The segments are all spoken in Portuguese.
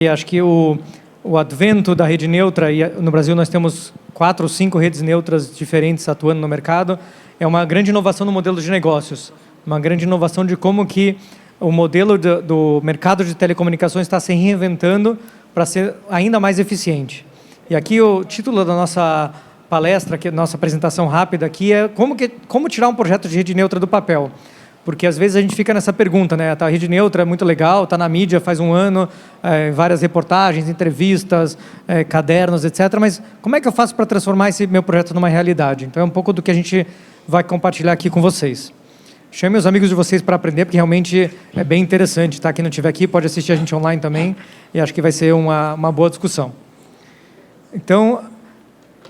E acho que o advento da rede neutra, e no Brasil nós temos 4 ou 5 redes neutras diferentes atuando no mercado, é uma grande inovação no modelo de negócios, uma grande inovação de como que o modelo do mercado de telecomunicações está se reinventando para ser ainda mais eficiente. E aqui o título da nossa palestra, que nossa apresentação rápida aqui, é como tirar um projeto de rede neutra do papel. Porque às vezes a gente fica nessa pergunta, né? A rede neutra é muito legal, está na mídia faz um ano, várias reportagens, entrevistas, cadernos, etc. Mas como é que eu faço para transformar esse meu projeto numa realidade? Então é um pouco do que a gente vai compartilhar aqui com vocês. Chame os amigos de vocês para aprender, porque realmente é bem interessante, tá? Quem não estiver aqui pode assistir a gente online também, e acho que vai ser uma boa discussão. Então,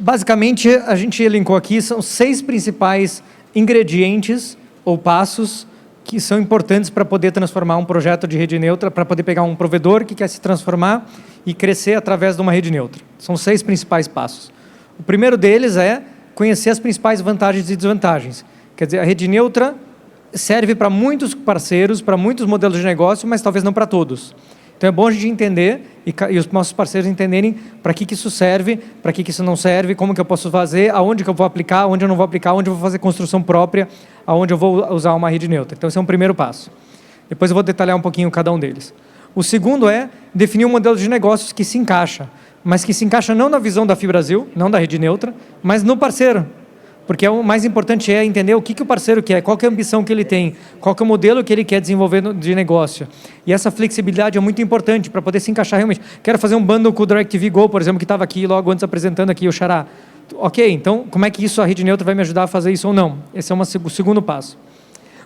basicamente, a gente elencou aqui, são 6 principais ingredientes ou passos que são importantes para poder transformar um projeto de rede neutra, para poder pegar um provedor que quer se transformar e crescer através de uma rede neutra. São 6 principais passos. O primeiro deles é conhecer as principais vantagens e desvantagens. Quer dizer, a rede neutra serve para muitos parceiros, para muitos modelos de negócio, mas talvez não para todos. Então é bom a gente entender e os nossos parceiros entenderem para que isso serve, para que isso não serve, como que eu posso fazer, aonde que eu vou aplicar, onde eu não vou aplicar, onde eu vou fazer construção própria, aonde eu vou usar uma rede neutra. Então esse é um primeiro passo. Depois eu vou detalhar um pouquinho cada um deles. O segundo é definir um modelo de negócios que se encaixa, mas que se encaixa não na visão da FiBrasil, não da rede neutra, mas no parceiro. Porque o mais importante é entender o que o parceiro quer, qual que é a ambição que ele tem, qual que é o modelo que ele quer desenvolver de negócio. E essa flexibilidade é muito importante para poder se encaixar realmente. Quero fazer um bundle com o DirecTV Go, por exemplo, que estava aqui logo antes apresentando aqui o Xará. Ok, então como é que a rede neutra vai me ajudar a fazer isso ou não? Esse é o segundo passo.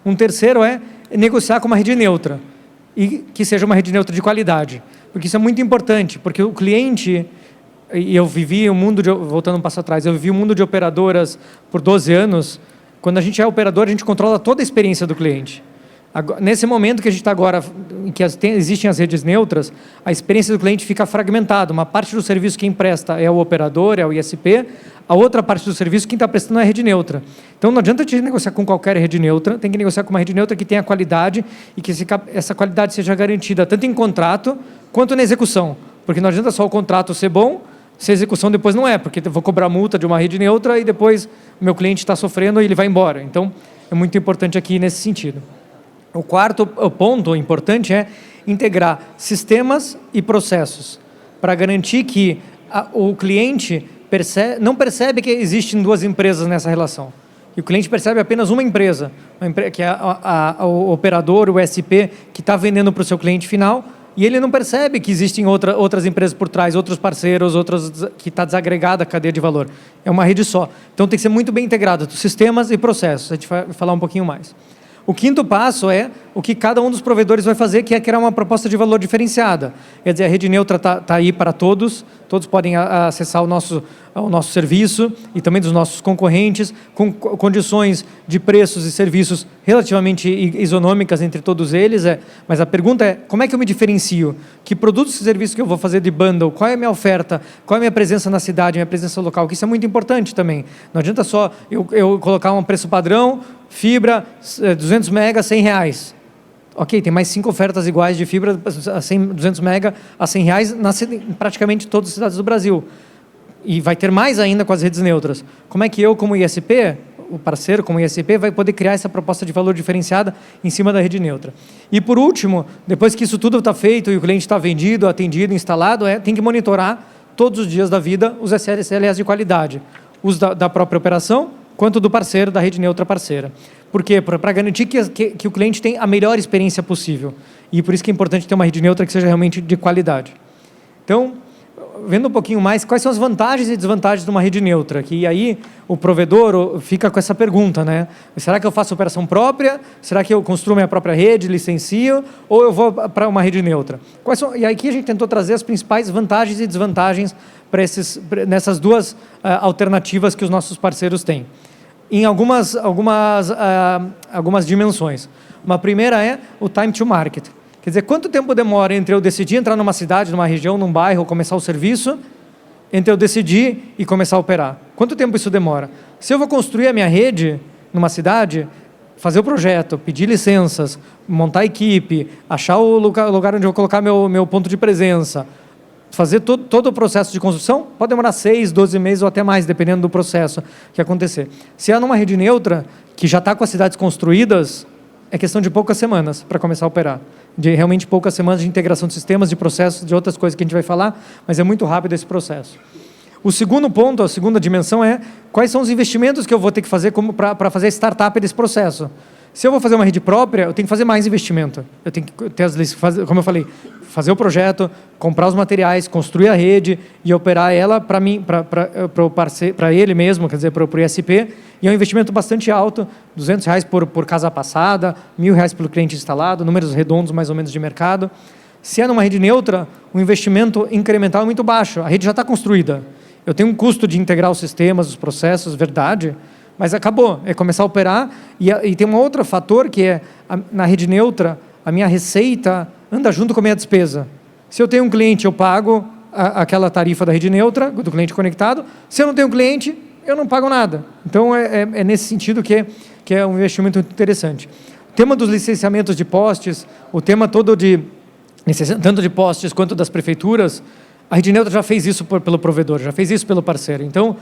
Um terceiro é negociar com uma rede neutra, e que seja uma rede neutra de qualidade. Porque isso é muito importante, porque o cliente... E eu vivi o mundo voltando um passo atrás, eu vivi o mundo de operadoras por 12 anos. Quando a gente é operador, a gente controla toda a experiência do cliente. Nesse momento que a gente está agora, em que existem as redes neutras, a experiência do cliente fica fragmentada. Uma parte do serviço quem presta é o operador, é o ISP, a outra parte do serviço quem está prestando é a rede neutra. Então não adianta te negociar com qualquer rede neutra, tem que negociar com uma rede neutra que tenha qualidade e que essa qualidade seja garantida tanto em contrato quanto na execução. Porque não adianta só o contrato ser bom, se a execução depois não é, porque eu vou cobrar multa de uma rede neutra e depois o meu cliente está sofrendo e ele vai embora. Então, é muito importante aqui nesse sentido. O quarto ponto importante é integrar sistemas e processos para garantir que o cliente não percebe que existem 2 empresas nessa relação. E o cliente percebe apenas uma empresa que é o operador, o SP, que está vendendo para o seu cliente final. E ele não percebe que existem outras empresas por trás, outros parceiros, que está desagregada a cadeia de valor. É uma rede só. Então tem que ser muito bem integrado, sistemas e processos. A gente vai falar um pouquinho mais. O quinto passo é o que cada um dos provedores vai fazer, que é criar uma proposta de valor diferenciada. Quer dizer, a rede neutra está aí para todos podem acessar o nosso serviço e também dos nossos concorrentes, com condições de preços e serviços relativamente isonômicas entre todos eles. Mas a pergunta é, como é que eu me diferencio? Que produtos e serviços que eu vou fazer de bundle? Qual é a minha oferta? Qual é a minha presença na cidade, minha presença local? Que isso é muito importante também. Não adianta só eu colocar um preço padrão, fibra, 200 mega, R$100. Ok, tem mais 5 ofertas iguais de fibra, 200 mega a R$100 em praticamente todas as cidades do Brasil. E vai ter mais ainda com as redes neutras. Como é que eu, como ISP, o parceiro como ISP, vai poder criar essa proposta de valor diferenciada em cima da rede neutra? E por último, depois que isso tudo está feito e o cliente está vendido, atendido, instalado, tem que monitorar todos os dias da vida os SLAs de qualidade. Os da própria operação, quanto do parceiro, da rede neutra parceira. Por quê? Para garantir que o cliente tem a melhor experiência possível. E por isso que é importante ter uma rede neutra que seja realmente de qualidade. Então, vendo um pouquinho mais, quais são as vantagens e desvantagens de uma rede neutra? Que aí o provedor fica com essa pergunta, né? Será que eu faço operação própria? Será que eu construo minha própria rede, licencio? Ou eu vou para uma rede neutra? E aí aqui a gente tentou trazer as principais vantagens e desvantagens nessas 2 alternativas que os nossos parceiros têm. Em algumas dimensões. Uma primeira é o time to market. Quer dizer, quanto tempo demora entre eu decidir entrar numa cidade, numa região, num bairro, começar o serviço, entre eu decidir e começar a operar? Quanto tempo isso demora? Se eu vou construir a minha rede numa cidade, fazer o projeto, pedir licenças, montar a equipe, achar o lugar onde eu vou colocar meu ponto de presença, fazer todo o processo de construção, pode demorar 6, 12 meses ou até mais, dependendo do processo que acontecer. Se é numa rede neutra, que já está com as cidades construídas, é questão de poucas semanas para começar a operar. De realmente poucas semanas de integração de sistemas, de processos, de outras coisas que a gente vai falar, mas é muito rápido esse processo. O segundo ponto, a segunda dimensão é quais são os investimentos que eu vou ter que fazer para fazer a startup desse processo. Se eu vou fazer uma rede própria, eu tenho que fazer mais investimento. Eu tenho que ter como eu falei, fazer o projeto, comprar os materiais, construir a rede e operar ela para mim, para ele mesmo, quer dizer, para o ISP. E é um investimento bastante alto, R$200 por casa passada, R$1.000 pelo cliente instalado, números redondos mais ou menos de mercado. Se é numa rede neutra, o investimento incremental é muito baixo. A rede já está construída. Eu tenho um custo de integrar os sistemas, os processos, verdade, mas acabou, é começar a operar. E tem um outro fator que é, na rede neutra, a minha receita anda junto com a minha despesa. Se eu tenho um cliente, eu pago aquela tarifa da rede neutra, do cliente conectado. Se eu não tenho cliente, eu não pago nada. Então, é nesse sentido que é um investimento interessante. O tema dos licenciamentos de postes, o tema todo tanto de postes quanto das prefeituras, a rede neutra já fez isso pelo provedor, já fez isso pelo parceiro. Então,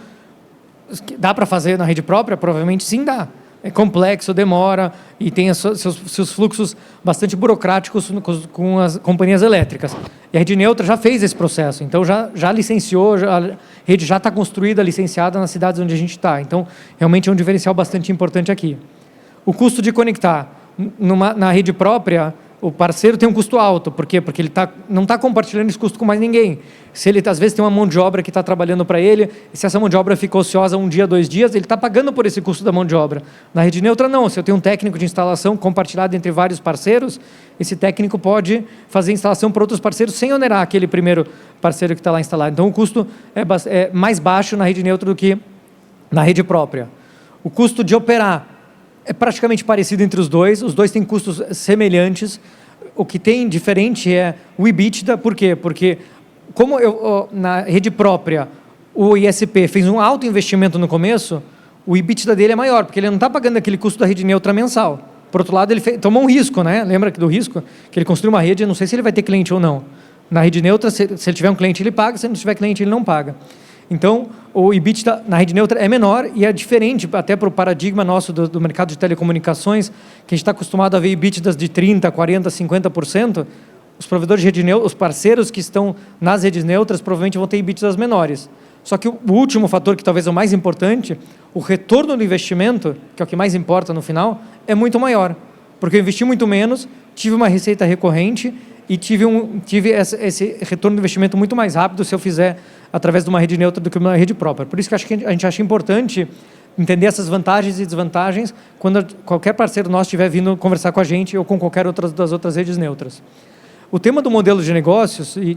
dá para fazer na rede própria? Provavelmente sim dá. É complexo, demora e tem seus fluxos bastante burocráticos com as companhias elétricas. E a rede neutra já fez esse processo, então já licenciou, a rede já está construída, licenciada nas cidades onde a gente está. Então, realmente é um diferencial bastante importante aqui. O custo de conectar na rede própria, o parceiro tem um custo alto. Por quê? Porque ele não está compartilhando esse custo com mais ninguém. Se ele, às vezes, tem uma mão de obra que está trabalhando para ele, e se essa mão de obra fica ociosa 1 dia, 2 dias, ele está pagando por esse custo da mão de obra. Na rede neutra, não. Se eu tenho um técnico de instalação compartilhado entre vários parceiros, esse técnico pode fazer instalação para outros parceiros sem onerar aquele primeiro parceiro que está lá instalado. Então, o custo é mais baixo na rede neutra do que na rede própria. O custo de operar é praticamente parecido entre os dois têm custos semelhantes. O que tem diferente é o EBITDA. Por quê? Porque como na rede própria o ISP fez um alto investimento no começo, o EBITDA dele é maior, porque ele não está pagando aquele custo da rede neutra mensal. Por outro lado, ele tomou um risco, né? Lembra do risco? Que ele construiu uma rede, eu não sei se ele vai ter cliente ou não. Na rede neutra, se ele tiver um cliente, ele paga, se não tiver cliente, ele não paga. Então, o EBITDA na rede neutra é menor e é diferente, até para o paradigma nosso do mercado de telecomunicações, que a gente está acostumado a ver EBITDAs de 30%, 40%, 50%, os provedores de rede neutra, os parceiros que estão nas redes neutras, provavelmente vão ter EBITDAs menores. Só que o último fator, que talvez é o mais importante, o retorno do investimento, que é o que mais importa no final, é muito maior. Porque eu investi muito menos, tive uma receita recorrente e tive esse retorno do investimento muito mais rápido se eu fizer através de uma rede neutra do que uma rede própria. Por isso que a gente acha importante entender essas vantagens e desvantagens quando qualquer parceiro nosso estiver vindo conversar com a gente ou com qualquer das outras redes neutras. O tema do modelo de negócios e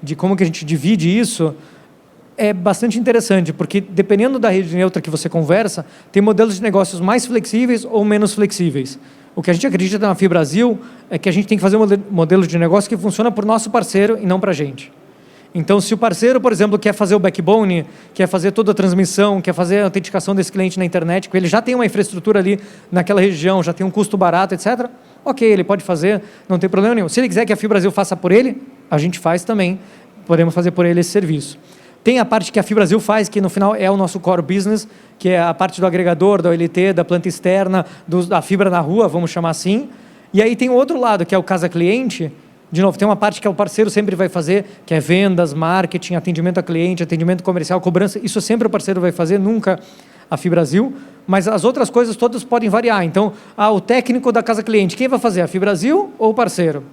de como que a gente divide isso é bastante interessante, porque dependendo da rede neutra que você conversa, tem modelos de negócios mais flexíveis ou menos flexíveis. O que a gente acredita na FiBrasil é que a gente tem que fazer um modelo de negócio que funciona para o nosso parceiro e não para a gente. Então, se o parceiro, por exemplo, quer fazer o backbone, quer fazer toda a transmissão, quer fazer a autenticação desse cliente na internet, ele já tem uma infraestrutura ali naquela região, já tem um custo barato, etc., ok, ele pode fazer, não tem problema nenhum. Se ele quiser que a FiBrasil faça por ele, a gente faz também, podemos fazer por ele esse serviço. Tem a parte que a FiBrasil faz, que no final é o nosso core business, que é a parte do agregador, da OLT, da planta externa, da fibra na rua, vamos chamar assim. E aí tem o outro lado, que é o casa cliente. De novo, tem uma parte que o parceiro sempre vai fazer, que é vendas, marketing, atendimento a cliente, atendimento comercial, cobrança. Isso sempre o parceiro vai fazer, nunca a FiBrasil. Mas as outras coisas todas podem variar. Então, o técnico da casa cliente, quem vai fazer? A FiBrasil ou o parceiro?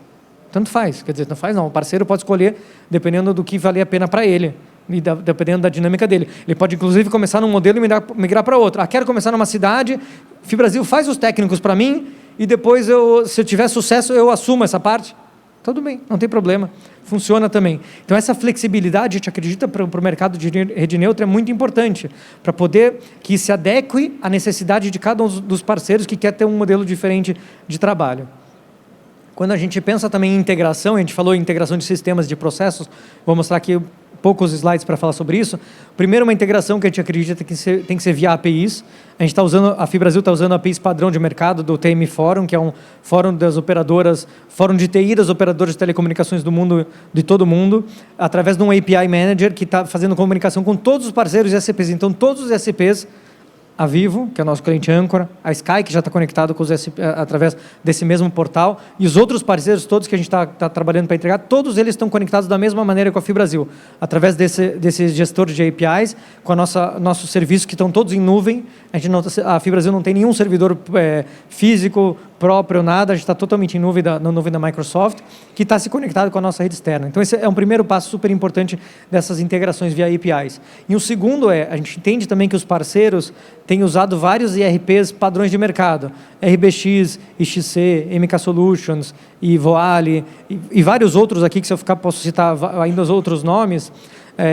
Tanto faz. Quer dizer, não faz não. O parceiro pode escolher, dependendo do que valer a pena para ele. E dependendo da dinâmica dele. Ele pode, inclusive, começar num modelo e migrar para outro. Quero começar numa cidade, FiBrasil faz os técnicos para mim e depois, se eu tiver sucesso, eu assumo essa parte. Tudo bem, não tem problema. Funciona também. Então, essa flexibilidade, a gente acredita, para o mercado de rede neutra é muito importante, para poder que se adeque à necessidade de cada um dos parceiros que quer ter um modelo diferente de trabalho. Quando a gente pensa também em integração, a gente falou em integração de sistemas, de processos, vou mostrar aqui poucos slides para falar sobre isso. Primeiro, uma integração que a gente acredita que tem que ser via APIs. A FiBrasil está usando APIs padrão de mercado do TM Forum, que é um fórum das operadoras, fórum de TI das operadoras de telecomunicações do mundo, de todo mundo, através de um API Manager que está fazendo comunicação com todos os parceiros SCPs. Então, todos os SCPs, a Vivo, que é o nosso cliente âncora, a Sky, que já está conectado com os através desse mesmo portal, e os outros parceiros todos que a gente está trabalhando para entregar, todos eles estão conectados da mesma maneira com a FiBrasil, através desse gestor de APIs, com nossos serviços que estão todos em nuvem. A FiBrasil não tem nenhum servidor físico próprio, nada, a gente está totalmente na nuvem da Microsoft, que está se conectado com a nossa rede externa. Então, esse é um primeiro passo super importante dessas integrações via APIs. E o segundo a gente entende também que os parceiros têm usado vários IRPs padrões de mercado, RBX, IXC, MK Solutions, e Voali, e vários outros aqui, que se eu posso citar ainda os outros nomes.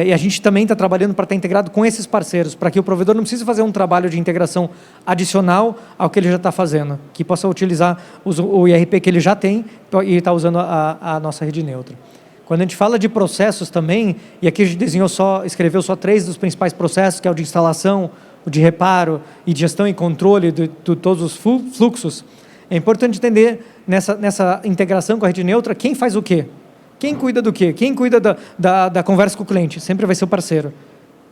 E a gente também está trabalhando para estar integrado com esses parceiros, para que o provedor não precise fazer um trabalho de integração adicional ao que ele já está fazendo, que possa utilizar o IRP que ele já tem e está usando a nossa rede neutra. Quando a gente fala de processos também, e aqui a gente escreveu só 3 dos principais processos, que é o de instalação, o de reparo e de gestão e controle de todos os fluxos, é importante entender nessa integração com a rede neutra quem faz o quê. Quem cuida do quê? Quem cuida da conversa com o cliente? Sempre vai ser o parceiro.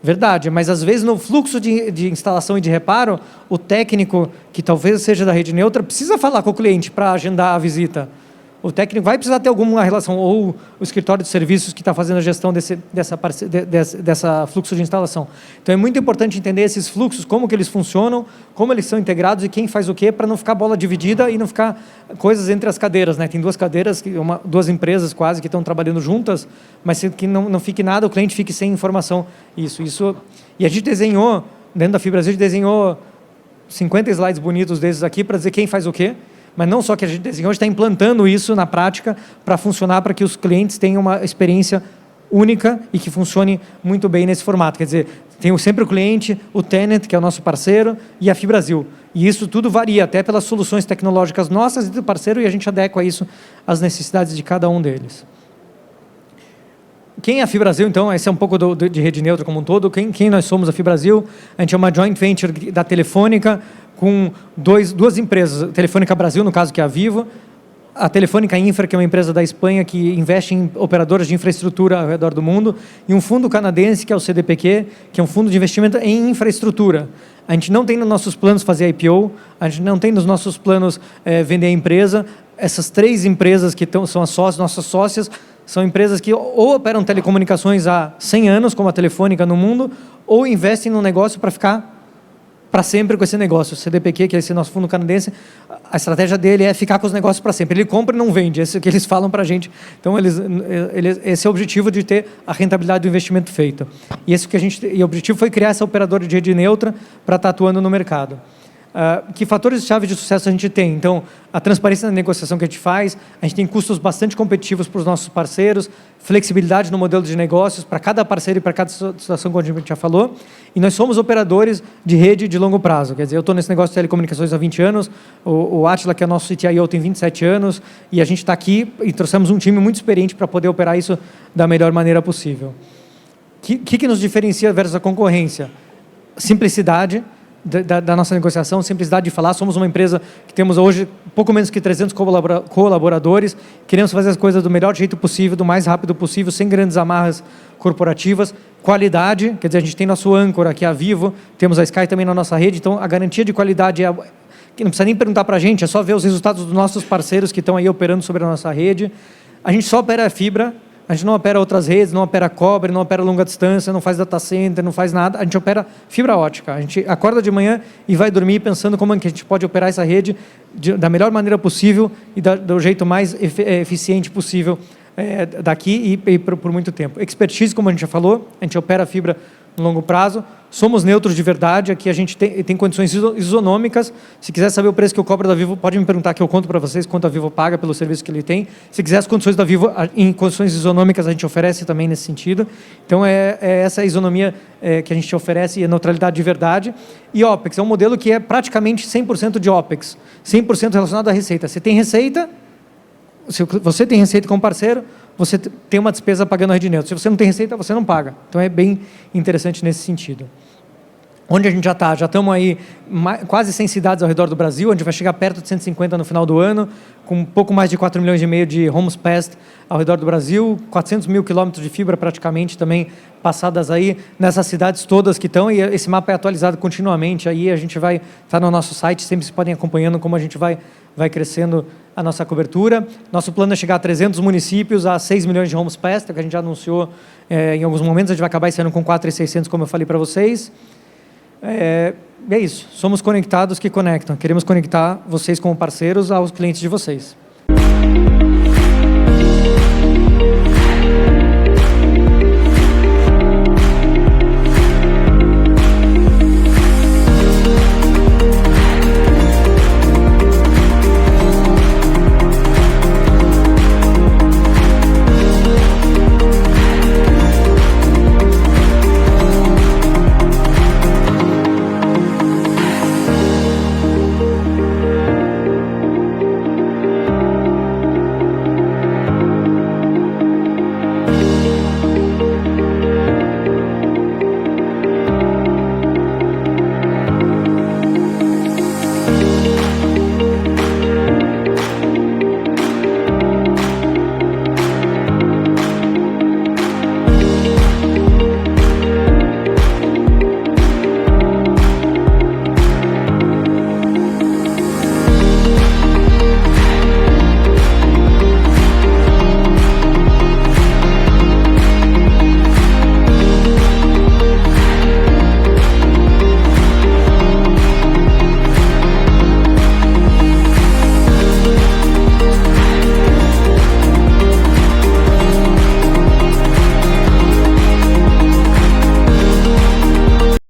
Verdade, mas às vezes no fluxo de instalação e de reparo, o técnico, que talvez seja da rede neutra, precisa falar com o cliente para agendar a visita. O técnico vai precisar ter alguma relação, ou o escritório de serviços que está fazendo a gestão dessa fluxo de instalação. Então, é muito importante entender esses fluxos, como que eles funcionam, como eles são integrados e quem faz o quê, para não ficar bola dividida e não ficar coisas entre as cadeiras, né? Tem 2 cadeiras, 2 empresas quase que estão trabalhando juntas, mas que não fique nada, o cliente fique sem informação. Isso. E a gente desenhou, dentro da FiBrasil, a gente desenhou 50 slides bonitos desses aqui para dizer quem faz o quê. Mas não só que a gente desenhou, a gente está implantando isso na prática para funcionar, para que os clientes tenham uma experiência única e que funcione muito bem nesse formato. Quer dizer, tem sempre o cliente, o tenant, que é o nosso parceiro, e a FiBrasil. E isso tudo varia, até pelas soluções tecnológicas nossas e do parceiro, e a gente adequa isso às necessidades de cada um deles. Quem é a FiBrasil, então? Esse é um pouco de rede neutra como um todo. Quem nós somos, a FiBrasil? A gente é uma joint venture da Telefônica, com 2 empresas, a Telefônica Brasil, no caso, que é a Vivo, a Telefônica Infra, que é uma empresa da Espanha que investe em operadoras de infraestrutura ao redor do mundo, e um fundo canadense, que é o CDPQ, que é um fundo de investimento em infraestrutura. A gente não tem nos nossos planos fazer IPO, a gente não tem nos nossos planos vender a empresa. Essas 3 empresas que são nossas sócias, são empresas que ou operam telecomunicações há 100 anos, como a Telefônica no mundo, ou investem no negócio para ficar para sempre com esse negócio. O CDPQ, que é esse nosso fundo canadense, a estratégia dele é ficar com os negócios para sempre. Ele compra e não vende, esse é o que eles falam para a gente. Então, esse é o objetivo de ter a rentabilidade do investimento feito. E o objetivo foi criar essa operadora de rede neutra para estar atuando no mercado. Que fatores-chave de sucesso a gente tem? Então, a transparência na negociação que a gente faz, a gente tem custos bastante competitivos para os nossos parceiros, flexibilidade no modelo de negócios para cada parceiro e para cada situação, como a gente já falou, e nós somos operadores de rede de longo prazo. Quer dizer, eu estou nesse negócio de telecomunicações há 20 anos, o Átila, que é nosso CTIO, tem 27 anos, e a gente está aqui e trouxemos um time muito experiente para poder operar isso da melhor maneira possível. O que nos diferencia versus a concorrência? Simplicidade da nossa negociação, simplicidade de falar. Somos uma empresa que temos hoje pouco menos que 300 colaboradores, queremos fazer as coisas do melhor jeito possível, do mais rápido possível, sem grandes amarras corporativas. Qualidade, quer dizer, a gente tem nosso âncora, que é a Vivo, temos a Sky também na nossa rede, então a garantia de qualidade que não precisa nem perguntar para a gente, é só ver os resultados dos nossos parceiros que estão aí operando sobre a nossa rede. A gente só opera a fibra, a gente não opera outras redes, não opera cobre, não opera longa distância, não faz data center, não faz nada. A gente opera fibra ótica. A gente acorda de manhã e vai dormir pensando como é que a gente pode operar essa rede da melhor maneira possível e do jeito mais eficiente possível daqui e por muito tempo. Expertise, como a gente já falou, a gente opera fibra no longo prazo. Somos neutros de verdade, aqui a gente tem condições isonômicas. Se quiser saber o preço que eu cobro da Vivo, pode me perguntar que eu conto para vocês quanto a Vivo paga pelo serviço que ele tem. Se quiser as condições da Vivo, em condições isonômicas, a gente oferece também nesse sentido. Então, é essa isonomia que a gente oferece e a neutralidade de verdade. E OPEX é um modelo que é praticamente 100% de OPEX, 100% relacionado à receita. Você tem receita, se você tem receita como parceiro, você tem uma despesa pagando a rede neutra. Se você não tem receita, você não paga. Então é bem interessante nesse sentido. Onde a gente já está? Já estamos aí quase 100 cidades ao redor do Brasil, onde vai chegar perto de 150 no final do ano, com um pouco mais de 4 milhões e meio de homes passed ao redor do Brasil, 400 mil quilômetros de fibra praticamente também passadas aí nessas cidades todas que estão, e esse mapa é atualizado continuamente, aí a gente vai estar no nosso site, sempre se podem acompanhando como a gente vai crescendo a nossa cobertura. Nosso plano é chegar a 300 municípios, a 6 milhões de homes passed, que a gente já anunciou em alguns momentos, a gente vai acabar esse ano com 4.600, como eu falei para vocês. É isso, somos conectados que conectam. Queremos conectar vocês como parceiros aos clientes de vocês.